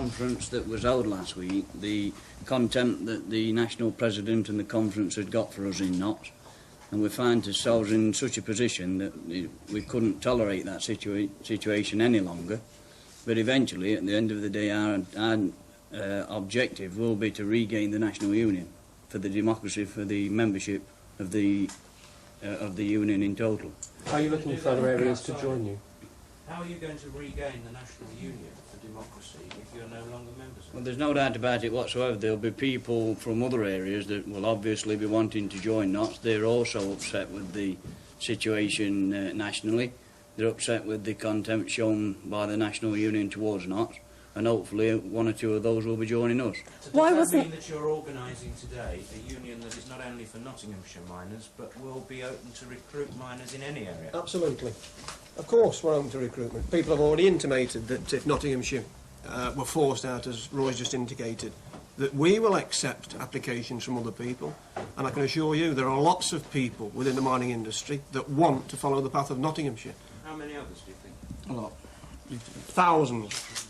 conference that was held last week, the contempt that the national president and the conference had got for us in Notts, and we find ourselves in such a position that we couldn't tolerate that situation any longer. But eventually, at the end of the day, our objective will be to regain the national union for the democracy, for the membership of the union in total. Are you looking for other areas to join you? How are you going to regain the national union for democracy if you're no longer members? Well, there's no doubt about it whatsoever. There'll be people from other areas that will obviously be wanting to join Notts. They're also upset with the situation nationally. They're upset with the contempt shown by the national union towards Notts, and hopefully one or two of those will be joining us. So does that mean that you're organising today a union that is not only for Nottinghamshire miners, but will be open to recruit miners in any area? Absolutely. Of course we're open to recruitment. People have already intimated that if Nottinghamshire were forced out, as Roy's just indicated, that we will accept applications from other people, and I can assure you there are lots of people within the mining industry that want to follow the path of Nottinghamshire. How many others do you think? A lot. Thousands.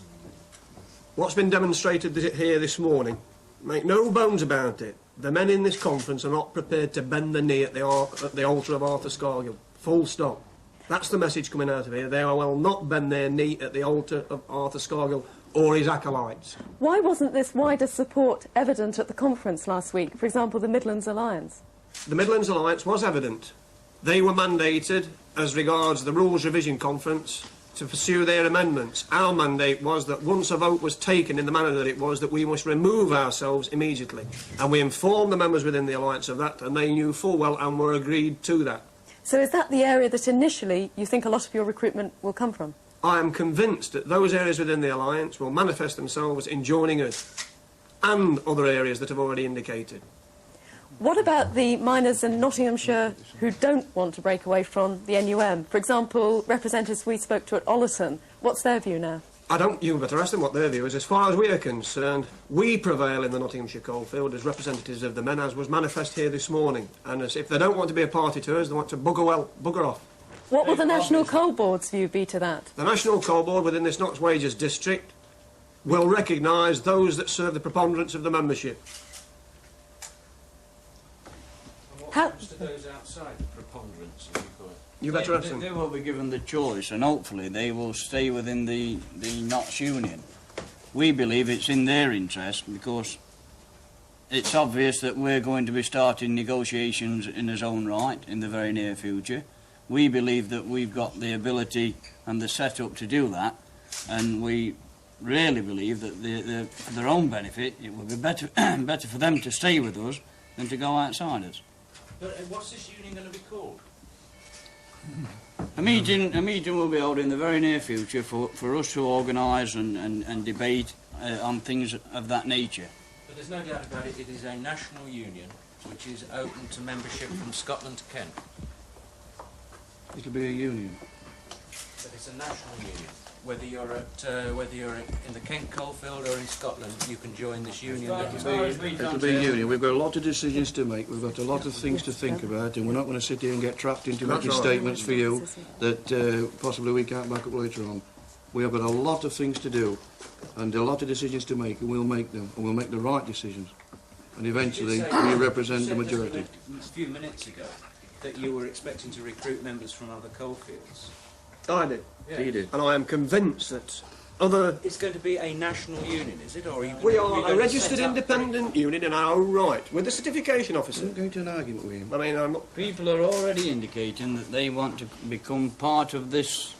What's been demonstrated here this morning, make no bones about it, the men in this conference are not prepared to bend the knee at the altar of Arthur Scargill. Full stop. That's the message coming out of here. They will not bend their knee at the altar of Arthur Scargill or his acolytes. Why wasn't this wider support evident at the conference last week? For example, the Midlands Alliance. The Midlands Alliance was evident. They were mandated, as regards the Rules Revision Conference, to pursue their amendments. Our mandate was that once a vote was taken in the manner that it was, that we must remove ourselves immediately. And we informed the members within the Alliance of that, and they knew full well and were agreed to that. So is that the area that initially you think a lot of your recruitment will come from? I am convinced that those areas within the Alliance will manifest themselves in joining us, and other areas that have already indicated. What about the miners in Nottinghamshire who don't want to break away from the NUM? For example, representatives we spoke to at Ollerton, what's their view now? You better ask them what their view is. As far as we are concerned, we prevail in the Nottinghamshire coalfield as representatives of the men, as was manifest here this morning. And as if they don't want to be a party to us, they want to bugger off. What will the National Coal Board's view be to that? The National Coal Board within this Notts Wages district will recognise those that serve the preponderance of the membership. And what happens to those outside the preponderance, as you call it? You better ask them. They will be given the choice, and hopefully they will stay within the Notts Union. We believe it's in their interest because it's obvious that we're going to be starting negotiations in his own right in the very near future. We believe that we've got the ability and the setup to do that, and we really believe that for their own benefit it would be better for them to stay with us than to go outside us. But what's this union going to be called? A meeting will be held in the very near future for us to organise and debate on things of that nature. But there's no doubt about it, it is a national union which is open to membership from Scotland to Kent. It'll be a union. But it's a national union. Whether you're in the Kent coalfield or in Scotland, you can join this union. It'll be a union. We've got a lot of decisions to make. We've got a lot of things to think about, and we're not going to sit here and get trapped into making statements for you that possibly we can't back up later on. We have got a lot of things to do, and a lot of decisions to make, and we'll make them, and we'll make the right decisions. And eventually, we represent the majority. A few minutes ago, that you were expecting to recruit members from other coalfields. I did. Yeah. He did. And I am convinced that other... It's going to be a national union, is it? Or are you We are a registered independent union in our own right, with the certification officer. I'm not going to an argument with him. I mean, I'm not... People are already indicating that they want to become part of this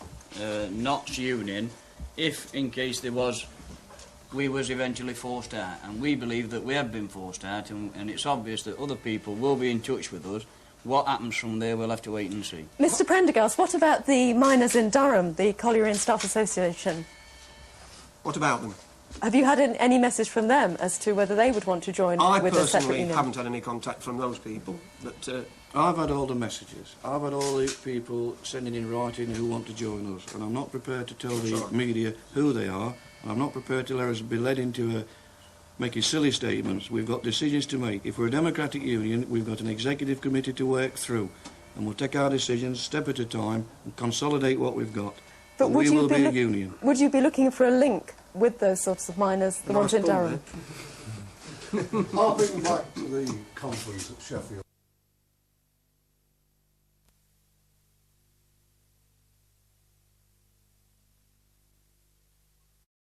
Notts Union if, in case we was eventually forced out. And we believe that we have been forced out, and it's obvious that other people will be in touch with us. What happens from there, we'll have to wait and see. Mr Prendergast, what about the miners in Durham, the Colliery and Staff Association? What about them? Have you had any message from them as to whether they would want to join with a separate union? I personally haven't had any contact from those people. But I've had all the messages. I've had all the people sending in writing who want to join us, and I'm not prepared to tell the media who they are, and I'm not prepared to let us be led into making silly statements. We've got decisions to make. If we're a democratic union, we've got an executive committee to work through, and we'll take our decisions step at a time and consolidate what we've got. But we will be a union. Would you be looking for a link with those sorts of miners, the Nice ones in bum Durham? there. Harping back to the conference at Sheffield,